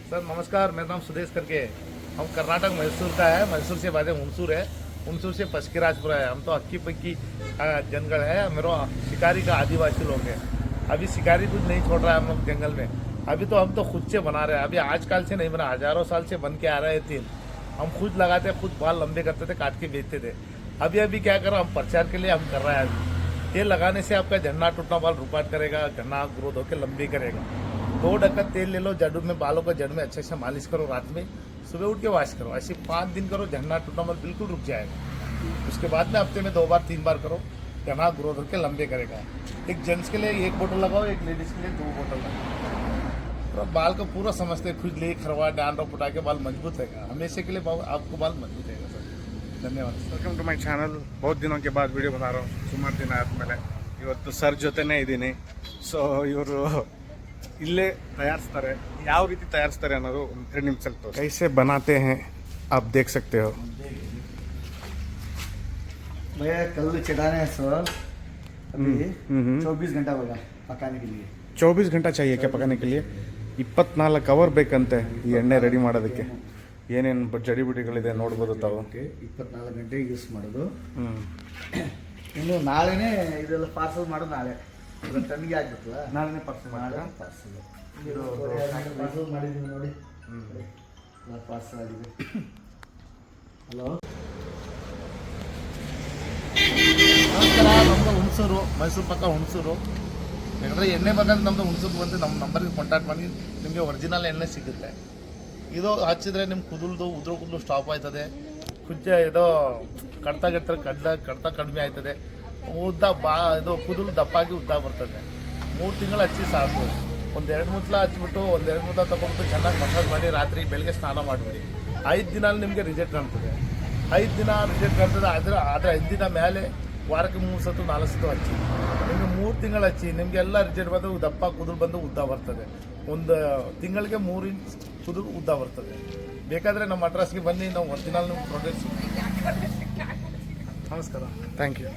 Sir नमस्कार, मेरा नाम सुदेश करके है। हम कर्नाटक मैसूर का है। मैसूर से बाद हुनसूर है। हुनसूर से पचकीराजपुरा है। हम तो अक्की पक्की जंगल है। मेरा शिकारी का आदिवासी लोग हैं। अभी शिकारी कुछ नहीं छोड़ रहा है हम लोग जंगल में। अभी तो हम तो खुद से बना रहे हैं। अभी आजकल से नहीं बना, हजारों साल से बन के आ रहे हैं तेल। हम खुद लगाते, खुद बाल लंबे करते थे, काट के बेचते थे। अभी अभी क्या कर रहे हैं, हम प्रचार के लिए हम कर रहे हैं। अभी तेल लगाने से आपका झरना टूटना बाल रुकाट करेगा, झरना ग्रोथ होकर लंबी करेगा। 2 ढक्कन तेल ले लो, जड़ में बालों को जड़ में अच्छे से मालिश करो, रात में सुबह उठ के वॉश करो। ऐसे 5 दिन करो, झरना टूटना बाल बिल्कुल रुक जाएगा। उसके बाद में हफ्ते में 2 बार 3 बार करो, झरना ग्रोथ होकर लंबे करेगा। एक जेंट्स के लिए 1 बोतल लगाओ, एक लेडीज के लिए 2 बोतल लगाओ। पूरा बाल को पूरा समझते, खुजली खरवा डांड और पुटा के बाल मजबूत रहेगा। हमेशा के लिए आपको बाल मजबूत रहेगा सर। धन्यवाद। Welcome to my channel. ಬಹುತ್ ದಿನಕ್ಕೆ ಬಾದ್ ವಿಡಿಯೋ ಬನಾರೋ, ಸುಮಾರು ದಿನ ಆದಮೇಲೆ ಇವತ್ತು ಸರ್ ಜೊತೆನೇ ಇದ್ದೀನಿ. ಸೊ ಇವರು ಇಲ್ಲೇ ತಯಾರಿಸ್ತಾರೆ. ಯಾವ ರೀತಿ ತಯಾರಿಸ್ತಾರೆ ಅನ್ನೋದು ಒಂದು 2 ನಿಮಿಷದಲ್ಲಿ ತೋರಿಸಿ. ಕೈಸೆ ಬನಾತೆ ಹೈ ಆಪ್ ದೇಖ್ ಸಕ್ತೆ ಹೋ. भैया कल चढ़ाने हैं सर. अभी 24 घंटा होगा पकाने के लिए. 24 घंटा चाहिए क्या पकाने के लिए? 24 ಅವರ್ ಬೇಕಂತೆ ಈ ಎಣ್ಣೆ ರೆಡಿ ಮಾಡೋದಕ್ಕೆ. ಏನೇನು ಜಡಿಬುಟಿಗಳಿದೆ ನೋಡ್ಬೋದು ತಾವು. 24 ಗಂಟೆ ಯೂಸ್ ಮಾಡೋದು. ಇನ್ನು ನಾಳೆನೇ ಇದೆಲ್ಲ ಪಾರ್ಸಲ್ ಮಾಡೋದು. ನಾಳೆ ತಣ್ಣಗೆ ಆಗ್ಬೇಕಲ್ಲ, ನಾಳೆನೇ ಪಾರ್ಸಲ್ ಮಾಡ್ತೀರಾ? ಪಾರ್ಸಲ್ ಪಾರ್ಸಲ್ ಮಾಡಿದ್ದೀವಿ ನೋಡಿ. ಪಾರ್ಸಲ್ ಆಗಿದೆ. ಹಲೋ, ನಮಸ್ಕಾರ. ನಮ್ಮದು ಹುಣಸೂರು, ಮೈಸೂರು ಪಕ್ಕ ಹುಣಸೂರು. ಯಾಕಂದರೆ ಎಣ್ಣೆ ಬೇಕಾದ್ರೆ ನಮ್ಮದು ಹುಣಸೂರು ಬಂದು ನಮ್ಮ ನಂಬರ್ಗೆ ಕಾಂಟ್ಯಾಕ್ಟ್ ಮಾಡಿ ನಿಮಗೆ ಒರಿಜಿನಲ್ ಎಣ್ಣೆ ಸಿಗುತ್ತೆ. ಇದು ಹಚ್ಚಿದ್ರೆ ನಿಮ್ಮ ಕೂದಲು ಕೂದಲು ಸ್ಟಾಪ್ ಆಯ್ತದೆ. ಇದು ಕಡ್ತ ಕಡಿಮೆ ಆಯ್ತದೆ. ಉದ್ದ ಇದು ಕೂದಲು ದಪ್ಪಾಗಿ ಉದ್ದ ಬರ್ತದೆ. 3 ತಿಂಗಳು ಹಚ್ಚಿ ಸಾಕು. 1-2 ಮುತ್ಲ ಹಚ್ಬಿಟ್ಟು 1-2 ಮುತ್ಲ ತಗೊಂಡು ಚೆನ್ನಾಗಿ ಮಸಾಜ್ ಮಾಡಿ ರಾತ್ರಿ ಬೆಳಗ್ಗೆ ಸ್ನಾನ ಮಾಡಿಬಿಡಿ. 5 ದಿನ ನಿಮಗೆ ರಿಸಲ್ಟ್ ಕಾಣ್ತದೆ. 5 ದಿನ ರಿಸಲ್ಟ್ ಕಾಣ್ತದೆ. ಆದರೆ 5 ದಿನ ಮೇಲೆ ವಾರಕ್ಕೆ 3 ಸತ್ತು 4 ಸತ್ತು ಹಚ್ಚಿ ನಿಮಗೆ 3 ತಿಂಗಳು ಹಚ್ಚಿ ನಿಮಗೆಲ್ಲ ರಿಸಲ್ಟ್ ಬಂದು ದಪ್ಪ ಕೂದಲು ಬಂದು ಉದ್ದ ಬರ್ತದೆ. 1 ತಿಂಗಳಿಗೆ 3 ಇಂಚ್ ಕೂದಲು ಉದ್ದ ಬರ್ತದೆ. ಬೇಕಾದರೆ ನಮ್ಮ ಅಡ್ರೆಸ್ಗೆ ಬನ್ನಿ, ನಾವು ಒರಿಜಿನಲ್ ಪ್ರಾಡಕ್ಟ್ಸ್. ನಮಸ್ಕಾರ, ಥ್ಯಾಂಕ್ ಯು.